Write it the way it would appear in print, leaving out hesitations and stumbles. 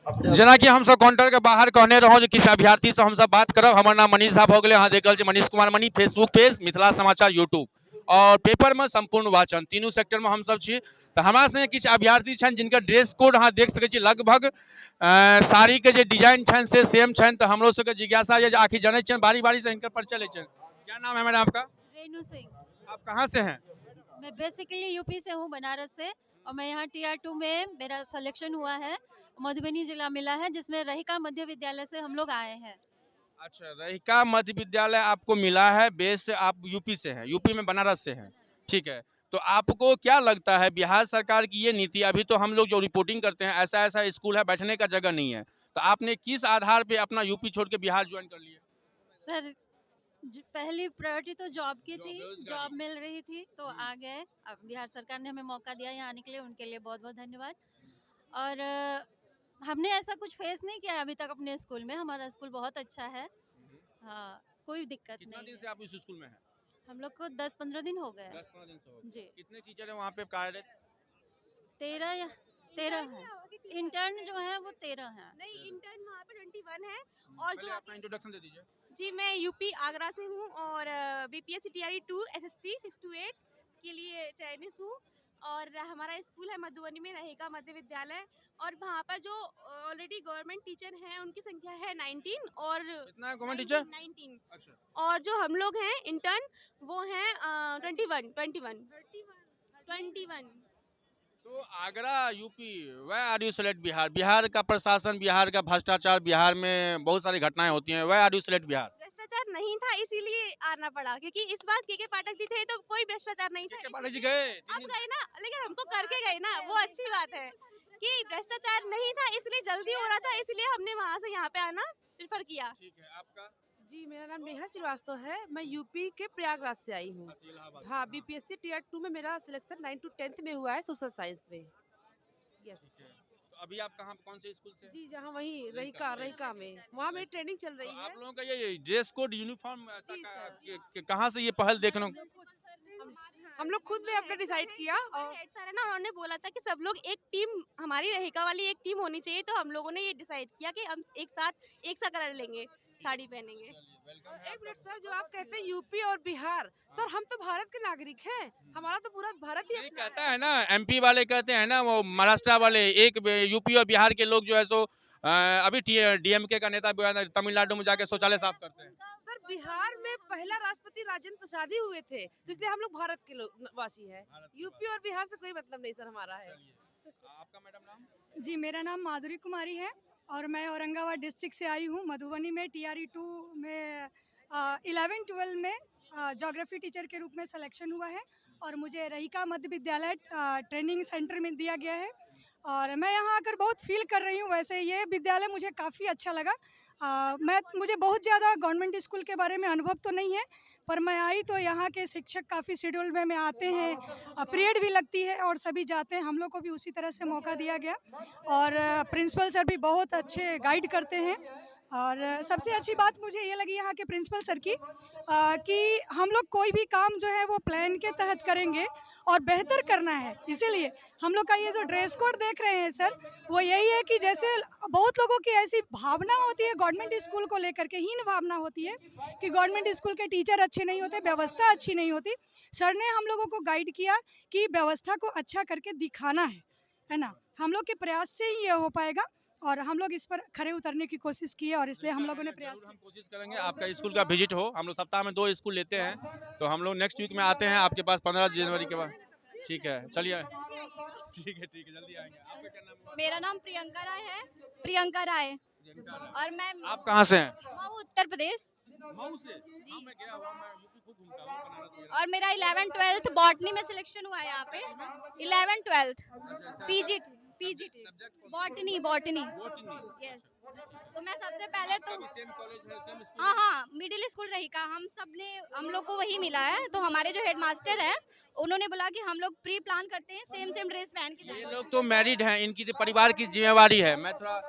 जेना कि हम सब काउंटर के बाहर कहने रहो किसी अभ्यर्थी से हम सब बात करब। हमर नाम मनीष झा भऽ गेलै, अहाँ देख रहल छी Manish Kumar money, Facebook page Mithila समाचार यूट्यूब और पेपर में संपूर्ण वाचन तीनू सेक्टर में हम सब छी। तो हमरा संगे किछु अभ्यर्थी छनि जिनकर ड्रेस कोड अहाँ देख सकै छी, लगभग साड़ी के जे डिजाइन छनि से सेम छनि। तो हमरो सबके जिज्ञासा है आखिर जानै छनि बारी बारी से हिनकर परिचय लै छनि। क्या नाम है मैडम आपका? रेनू सिंह। आप कहाँ से हैं? मैं बेसिकली यूपी से हूँ, बनारस से, और मैं यहाँ TR2 में मेरा सिलेक्शन हुआ है, मधुबनी जिला मिला है, जिसमें रहिका मध्य विद्यालय से हम लोग आए हैं। अच्छा, रहिका मध्य विद्यालय आपको मिला है, बेस से आप यूपी से हैं, यूपी में बनारस से हैं, ठीक है। तो आपको क्या लगता है बिहार सरकार की ये नीति, अभी तो हम लोग जो रिपोर्टिंग करते हैं ऐसा ऐसा स्कूल है, बैठने का जगह नहीं है, तो आपने किस आधार पे अपना यूपी छोड़ के बिहार ज्वाइन कर लिया? सर, पहली प्रायोरिटी तो जॉब की थी, बेरोजगारी। जॉब मिल रही थी तो आ गए। अब बिहार सरकार ने हमें मौका दिया यहाँ आने के लिए, उनके लिए बहुत बहुत धन्यवाद। और हमने ऐसा कुछ फेस नहीं किया है अभी तक अपने स्कूल में, हमारा स्कूल बहुत अच्छा है। हाँ, कोई दिक्कत कितना नहीं दिन है। से आप इस स्कूल में हैं? हम लोग को 10-15 दिन हो गए हैं। 10-15 दिन से हो गए। जी। कितने टीचर हैं वहाँ पे कार्यरत? 13 या 13 है। इंटर्न जो है वो 13 है। नहीं, इंटर्न वहाँ पे 21 है। और पहले जो अपना इंट्रोडक्शन दे दीजिए। जी, मैं यूपी आगरा से हूँ और BPSC TRE 2 SST 628 के लिए चयनित हूँ। और हमारा स्कूल है मधुबनी में, रहेगा मध्य विद्यालय। और वहाँ पर जो ऑलरेडी गवर्नमेंट टीचर हैं उनकी संख्या है 19 और कितना है गवर्नमेंट टीचर? 19। अच्छा, और जो हम लोग हैं इंटर्न वो हैं 21। तो Agra UP, why are you select Bihar? Bihar का प्रशासन, बिहार का भ्रष्टाचार, बिहार में बहुत सारी घटनाएं होती हैं, why are you select Bihar? भ्रष्टाचार नहीं था इसीलिए आना पड़ा, क्योंकि इस बार के पाठक जी थे तो कोई भ्रष्टाचार नहीं था। के पाठक जी गए? अब गए ना, लेकिन हमको करके गए ना, वो अच्छी बात है कि भ्रष्टाचार नहीं था, इसलिए जल्दी हो रहा था, इसलिए हमने वहाँ से यहाँ पे आना प्रेफर किया। ठीक है, आपका? जी, मेरा नाम नेहा श्रीवास्तव है। मैं यूपी के प्रयागराज से आई हूँ। अच्छा, इलाहाबाद से, हाँ, BPSC TR2 में मेरा सिलेक्शन 9 to 10th में हुआ है, सोशल साइंस में। यस। ठीक है। तो अभी आप कहाँ, कौन से स्कूल से? जी, जहाँ वहीं रहिका से। रहिका में, वहाँ मेरी ट्रेनिंग चल तो रही है। आप लोगों का ये ड्रेस कोड यूनिफॉर्म ऐसा जी, सर। कहाँ से ये पहल देखने को? हम लोग खुद ने अपना डिसाइड किया। और हेड सर है ना, उन्होंने बोला था कि सब लोग एक टीम, हमारी रहेगा वाली एक टीम होनी चाहिए, तो हम लोगों ने ये डिसाइड किया कि हम एक सा कलर लेंगे, साड़ी पहनेंगे। एक मिनट सर, जो आप कहते हैं यूपी और बिहार, सर हम तो भारत के नागरिक हैं, हमारा तो पूरा भारत ही नहीं अपना कहता है ना, एमपी वाले कहते हैं ना, वो महाराष्ट्र वाले, एक यूपी और बिहार के लोग जो है सो अभी डीएमके का नेता तमिलनाडु में जाके शौचालय साफ करते हैं। सर, बिहार में पहला राष्ट्रपति राजेंद्र प्रसाद ही हुए थे, तो इसलिए हम लोग भारत के लोग वासी हैं। यूपी और बिहार से कोई मतलब नहीं सर हमारा है। आपका मैडम नाम? जी, मेरा नाम माधुरी कुमारी है और मैं औरंगाबाद डिस्ट्रिक्ट से आई हूँ। मधुबनी में TRE 2 में 11-12 में ज्योग्राफी टीचर के रूप में सिलेक्शन हुआ है और मुझे रहिका मध्य विद्यालय ट्रेनिंग सेंटर में दिया गया है और मैं यहाँ आकर बहुत फील कर रही हूँ। वैसे ये विद्यालय मुझे काफ़ी अच्छा लगा। मुझे बहुत ज़्यादा गवर्नमेंट स्कूल के बारे में अनुभव तो नहीं है, पर मैं आई तो यहाँ के शिक्षक काफ़ी शेड्यूल में आते हैं, पीरियड भी लगती है और सभी जाते हैं। हम लोग को भी उसी तरह से मौका दिया गया और प्रिंसिपल सर भी बहुत अच्छे गाइड करते हैं। और सबसे अच्छी बात मुझे ये लगी यहाँ के प्रिंसिपल सर की कि हम लोग कोई भी काम जो है वो प्लान के तहत करेंगे और बेहतर करना है। इसीलिए हम लोग का ये जो ड्रेस कोड देख रहे हैं सर, वो यही है कि जैसे बहुत लोगों की ऐसी भावना होती है गवर्नमेंट स्कूल को लेकर के, हीन भावना होती है कि गवर्नमेंट स्कूल के टीचर अच्छे नहीं होते, व्यवस्था अच्छी नहीं होती। सर ने हम लोगों को गाइड किया कि व्यवस्था को अच्छा करके दिखाना है ना। हम लोग के प्रयास से ही ये हो पाएगा और हम लोग इस पर खरे उतरने की कोशिश किए और इसलिए हम लोगों ने प्रयास जरूर हम कोशिश करेंगे आपका स्कूल का विजिट हो। हम लोग सप्ताह में 2 स्कूल लेते हैं, तो हम लोग नेक्स्ट वीक में आते हैं आपके पास 15 जनवरी के बाद। ठीक है, चलिए। ठीक है, जल्दी आएंगे। आपका क्या नाम है? मेरा नाम प्रियंका राय है। प्रियंका राय। और मैं आप कहाँ से हैं? मऊ, उत्तर प्रदेश। मऊ से? हाँ, मैं गया हुआ, मैं यूपी खूब घूमता हूँ, बनारस वगैरह। और मेरा 11th-12th बॉटनी में सिलेक्शन हुआ है यहाँ पे। 11th-12th PGT botany botany. Yes. तो मैं सबसे पहले तो आपका भी सेम कॉलेज है, सेम स्कूल? हाँ, मिडिल स्कूल रही का, हम लोग को वही मिला है। तो हमारे जो हेडमास्टर है उन्होंने बोला कि हम लोग प्री प्लान करते हैं, सेम ड्रेस पहन के ये जाएंगे। लोग तो मैरिड हैं, इनकी तो परिवार की जिम्मेवारी है। मैं थोड़ा